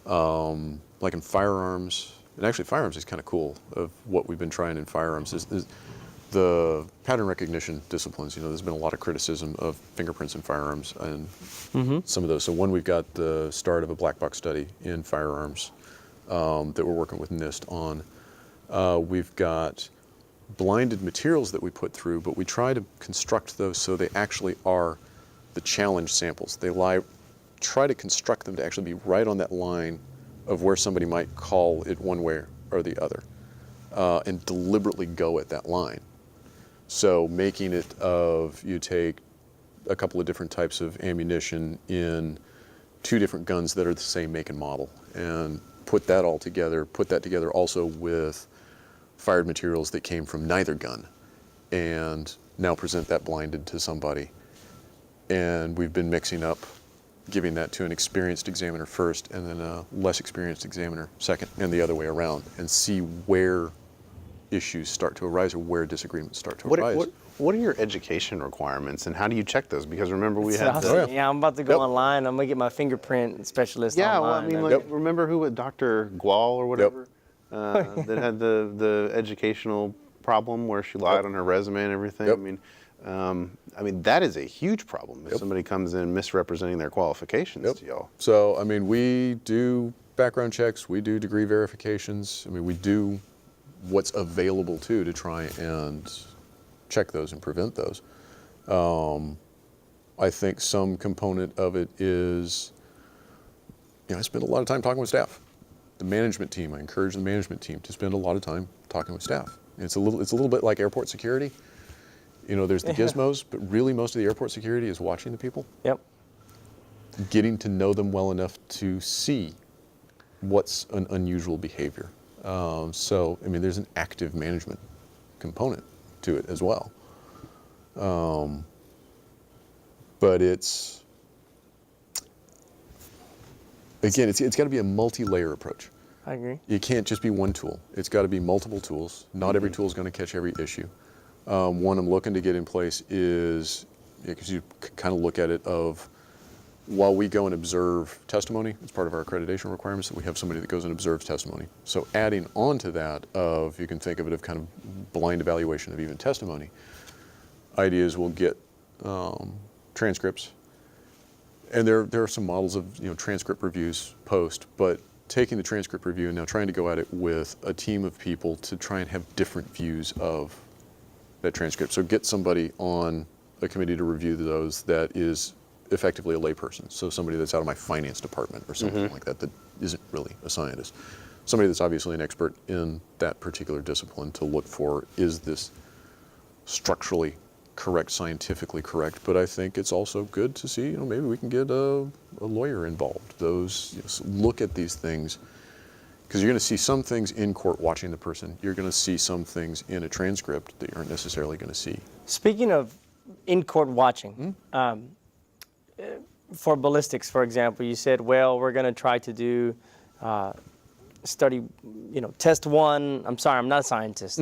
Like in firearms, and actually firearms is kind of cool, of what we've been trying in firearms is the pattern recognition disciplines, there's been a lot of criticism of fingerprints in firearms and some of those. So one, we've got the start of a black box study in firearms that we're working with NIST on. We've got blinded materials that we put through, but we try to construct those so they actually are the challenge samples. Try to construct them to actually be right on that line of where somebody might call it one way or the other, and deliberately go at that line. So making it of, you take a couple of different types of ammunition in 2 different guns that are the same make and model, and put that together also with fired materials that came from neither gun, and now present that blinded to somebody. And we've been mixing up, giving that to an experienced examiner first, and then a less experienced examiner second, and the other way around, and see where issues start to arise or where disagreements start to arise. What are your education requirements, and how do you check those? Because remember, we had yeah, I'm about to go online. I'm gonna get my fingerprint specialist online. Well, I mean, like, remember who, Dr. Gual or whatever, that had the educational problem where she lied on her resume and everything. I mean, that is a huge problem if somebody comes in misrepresenting their qualifications to y'all. So, I mean, we do background checks, we do degree verifications. I mean, we do what's available to try and check those and prevent those. I think some component of it is, I spend a lot of time talking with staff. The management team, I encourage the management team to spend a lot of time talking with staff. It's a little bit like airport security. There's the gizmos, but really most of the airport security is watching the people. Getting to know them well enough to see what's an unusual behavior. So, I mean, there's an active management component to it as well. But it's got to be a multi-layer approach. I agree. It can't just be one tool. It's got to be multiple tools. Not every tool is going to catch every issue. One I'm looking to get in place is, because you kind of look at it of, while we go and observe testimony, it's part of our accreditation requirements that we have somebody that goes and observes testimony. So adding on to that of, you can think of it of kind of blind evaluation of even testimony. Ideas will get transcripts, and there are some models of transcript reviews post, but taking the transcript review and now trying to go at it with a team of people to try and have different views of that transcript. So get somebody on a committee to review those that is effectively a layperson. So somebody that's out of my finance department or something like that isn't really a scientist. Somebody that's obviously an expert in that particular discipline to look for, is this structurally correct, scientifically correct? But I think it's also good to see, maybe we can get a lawyer involved. Look at these things, because you're going to see some things in court watching the person. You're going to see some things in a transcript that you aren't necessarily going to see. Speaking of in-court watching, for ballistics, for example, you said, well, we're going to try to do study, test 1. I'm sorry, I'm not a scientist.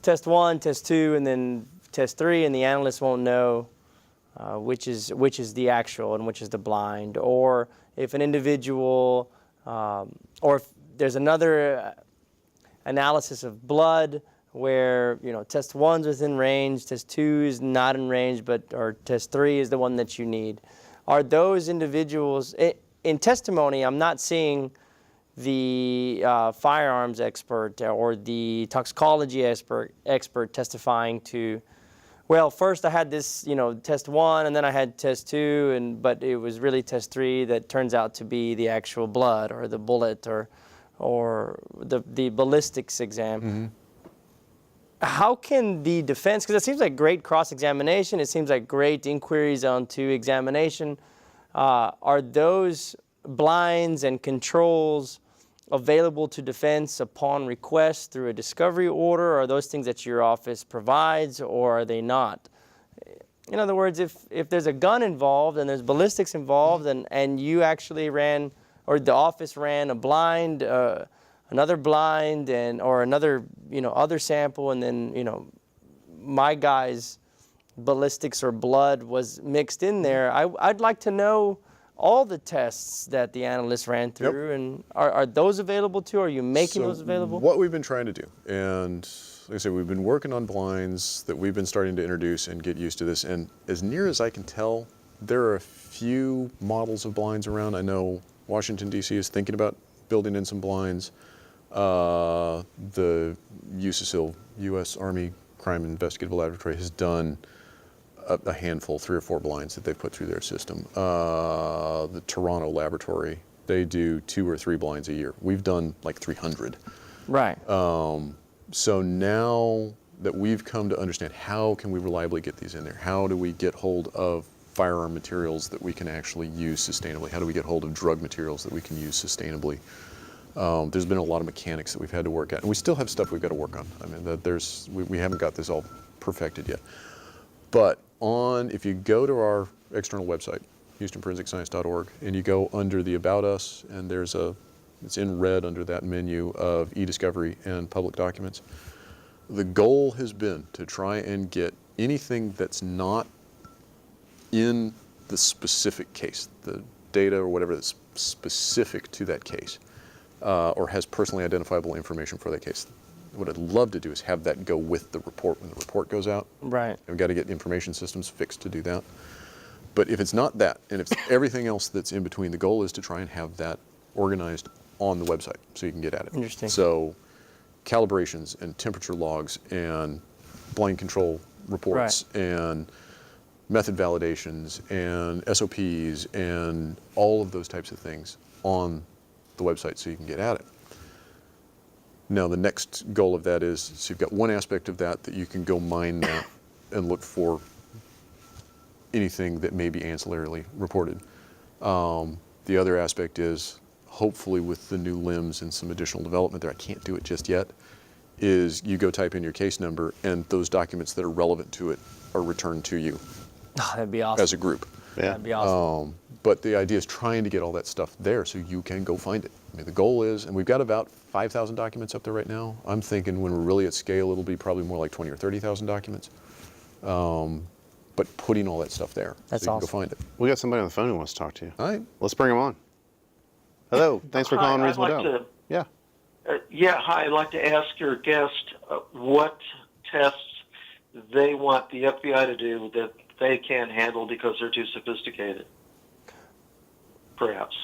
Test 1, test 2, and then test 3, and the analyst won't know which is the actual and which is the blind. Or if an individual, or if there's another analysis of blood where test 1's within range, test 2 is not in range, or test 3 is the one that you need. Are those individuals in testimony? I'm not seeing the firearms expert or the toxicology expert testifying to, well, first I had this, test 1, and then I had test 2, but it was really test 3 that turns out to be the actual blood or the bullet or the ballistics exam. How can the defense, because it seems like great cross-examination, it seems like great inquiries onto examination, are those blinds and controls available to defense upon request through a discovery order? Or are those things that your office provides, or are they not? In other words, if there's a gun involved and there's ballistics involved, and you actually ran, or the office ran a blind, another blind, or another other sample, and then my guy's ballistics or blood was mixed in there, I'd like to know all the tests that the analysts ran through, and are those available too? Are you making those available? What we've been trying to do, and like I said, we've been working on blinds that we've been starting to introduce and get used to this, and as near as I can tell, there are a few models of blinds around. I know Washington, D.C. is thinking about building in some blinds. The USCCL, U.S. Army Crime Investigative Laboratory, has done a handful, 3 or 4 blinds that they've put through their system. The Toronto laboratory, they do 2 or 3 blinds a year. We've done like 300. Right. So now that we've come to understand how can we reliably get these in there, how do we get hold of firearm materials that we can actually use sustainably, how do we get hold of drug materials that we can use sustainably, there's been a lot of mechanics that we've had to work at, and we still have stuff we've got to work on. I mean, we haven't got this all perfected yet. But if you go to our external website, HoustonForensicScience.org, and you go under the About Us, and it's in red under that menu of e-discovery and public documents. The goal has been to try and get anything that's not in the specific case, the data or whatever that's specific to that case, or has personally identifiable information for that case. What I'd love to do is have that go with the report when the report goes out. Right. We've got to get information systems fixed to do that. But if it's not that, and if it's everything else that's in between, the goal is to try and have that organized on the website so you can get at it. Interesting. So calibrations and temperature logs and blind control reports and method validations and SOPs and all of those types of things on the website so you can get at it. Now the next goal of that is, so you've got one aspect of that you can go mine that and look for anything that may be ancillarily reported. The other aspect is, hopefully with the new limbs and some additional development there, I can't do it just yet, is you go type in your case number and those documents that are relevant to it are returned to you. Oh, that'd be awesome. As a group. Yeah. That'd be awesome. But the idea is trying to get all that stuff there so you can go find it. I mean, the goal is, and we've got about 5,000 documents up there right now. I'm thinking when we're really at scale, it'll be probably more like 20 or 30,000 documents. But putting all that stuff there That's so you awesome. can go find it. We got somebody on the phone who wants to talk to you. All right. Let's bring him on. Hello. Thanks for calling Reasonable I'd like Doubt. Yeah. Hi. I'd like to ask your guest what tests they want the FBI to do that they can't handle because they're too sophisticated, perhaps.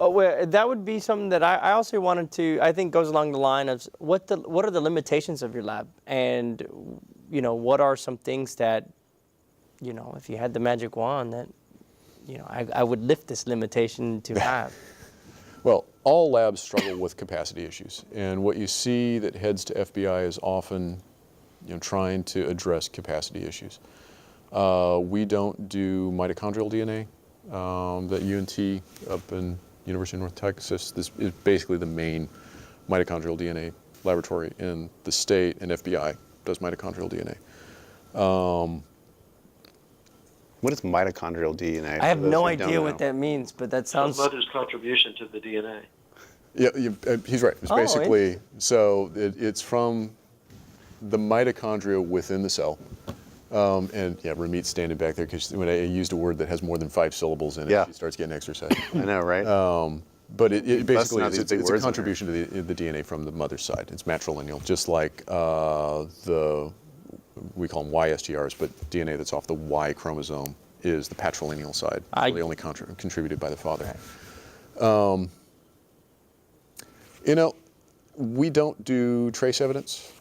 Oh, well, that would be something that I also wanted to, I think goes along the line of what are the limitations of your lab? And, what are some things that, if you had the magic wand that, I would lift this limitation to have? Well, all labs struggle with capacity issues. And what you see that heads to FBI is often trying to address capacity issues. We don't do mitochondrial DNA. That UNT up in University of North Texas, this is basically the main mitochondrial DNA laboratory in the state, and FBI does mitochondrial DNA. What is mitochondrial DNA? I have no idea what that means, but that sounds... The mother's contribution to the DNA. Yeah, he's right. It's basically, so it's from the mitochondria within the cell. And yeah, Ramit's standing back there because when I used a word that has more than 5 syllables in it, she starts getting exercise. I know, right? But it basically not is, these it's big a words in contribution to the DNA from the mother's side. It's matrilineal, just like we call them YSTRs, but DNA that's off the Y chromosome is the patrilineal side, really only contributed by the father. Right. We don't do trace evidence.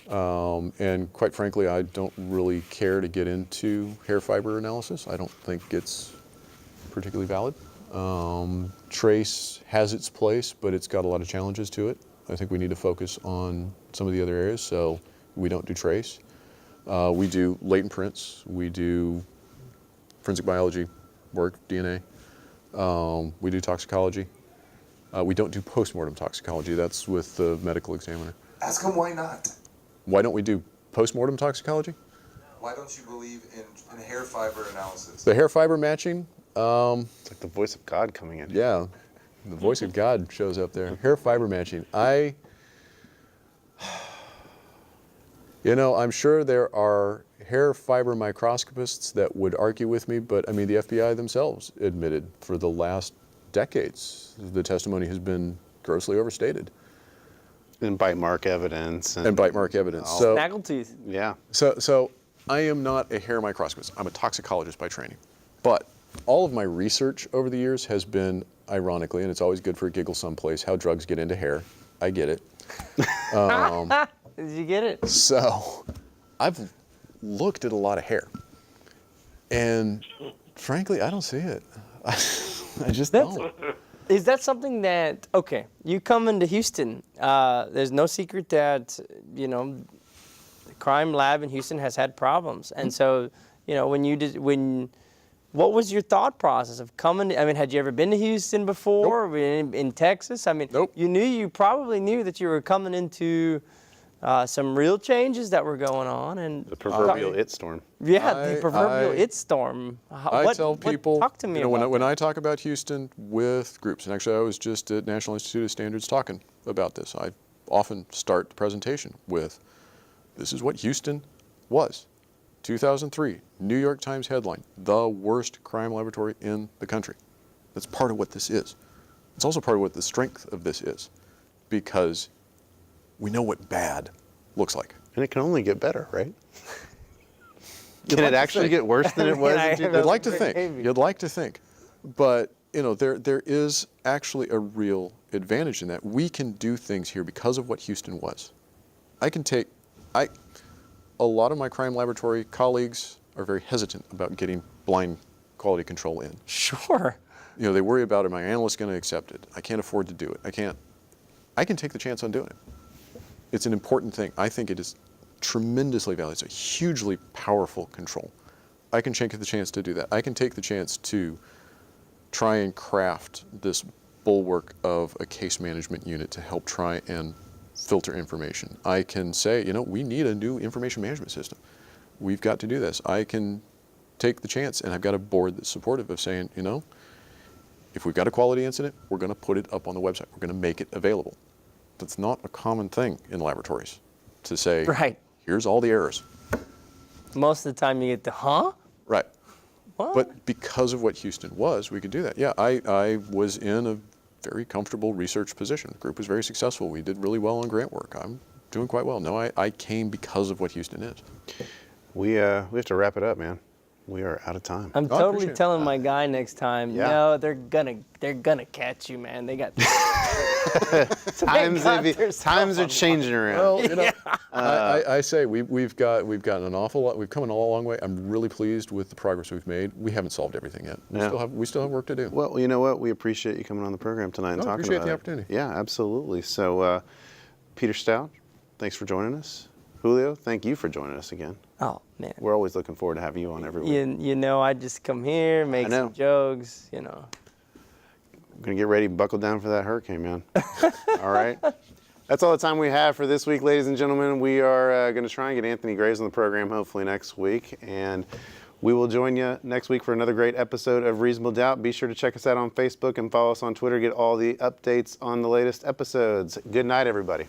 And quite frankly, I don't really care to get into hair fiber analysis. I don't think it's particularly valid. Trace has its place, but it's got a lot of challenges to it. I think we need to focus on some of the other areas, so we don't do trace. We do latent prints. We do forensic biology work, DNA. We do toxicology. We don't do postmortem toxicology. That's with the medical examiner. Ask him why not. Why don't we do postmortem toxicology? Why don't you believe in hair fiber analysis? The hair fiber matching? It's like the voice of God coming in. Yeah, the voice of God shows up there. Hair fiber matching. You know, I'm sure there are hair fiber microscopists that would argue with me, but I mean, the FBI themselves admitted for the last decades the testimony has been grossly overstated. And bite mark evidence. And bite mark evidence. Oh. Snaggletooth. Yeah. So I am not a hair microscopist. I'm a toxicologist by training. But all of my research over the years has been, ironically, and it's always good for a giggle someplace, how drugs get into hair. I get it. Did you get it? So I've looked at a lot of hair. And frankly, I don't see it. I just don't. Is that something that, okay, you come into Houston, there's no secret that, you know, the crime lab in Houston has had problems. And so, you know, what was your thought process of coming, I mean, had you ever been to Houston before? Nope. In Texas? I mean, Nope. You probably knew that you were coming into some real changes that were going on. And The proverbial it storm. yeah, the proverbial it storm. Tell people, talk to me you know, about when I talk about Houston with groups, and actually I was just at National Institute of Standards talking about this. I often start the presentation with, this is what Houston was. 2003, New York Times headline, the worst crime laboratory in the country. That's part of what this is. It's also part of what the strength of this is, because we know what bad looks like. And it can only get better, right? Can it actually get worse than it was in 2000? You'd like to think. You'd like to think. But, you know, there is actually a real advantage in that. We can do things here because of what Houston was. A lot of my crime laboratory colleagues are very hesitant about getting blind quality control in. Sure. You know, they worry about, are my analysts going to accept it? I can't afford to do it. I can take the chance on doing it. It's an important thing. I think it is tremendously valuable. It's a hugely powerful control. I can take the chance to do that. I can take the chance to try and craft this bulwark of a case management unit to help try and filter information. I can say, you know, we need a new information management system. We've got to do this. I can take the chance, and I've got a board that's supportive of saying, you know, if we've got a quality incident, we're going to put it up on the website. We're going to make it available. That's not a common thing in laboratories to say, right, here's all the errors. Most of the time you get the, huh? Right. What? But because of what Houston was, we could do that. Yeah, I was in a very comfortable research position. The group was very successful. We did really well on grant work. I'm doing quite well. No, I came because of what Houston is. We have to wrap it up, man. We are out of time. I'm I totally appreciate it. telling my guy next time, Yeah. no, they're gonna catch you, man. They got Times are changing around. Well, you know, I say we've gotten an awful lot. We've come a long way. I'm really pleased with the progress we've made. We haven't solved everything yet. We still have work to do. Well, you know what? We appreciate you coming on the program tonight and talking appreciate about the it. opportunity. Yeah, absolutely. So, Peter Stout, thanks for joining us. Julio, thank you for joining us again. Oh man. We're always looking forward to having you on every week. You know, I just come here, make some jokes, you know. I'm gonna get ready, buckle down for that hurricane, man. All right. That's all the time we have for this week, ladies and gentlemen. We are going to try and get Anthony Graves on the program hopefully next week. And we will join you next week for another great episode of Reasonable Doubt. Be sure to check us out on Facebook and follow us on Twitter. Get all the updates on the latest episodes. Good night, everybody.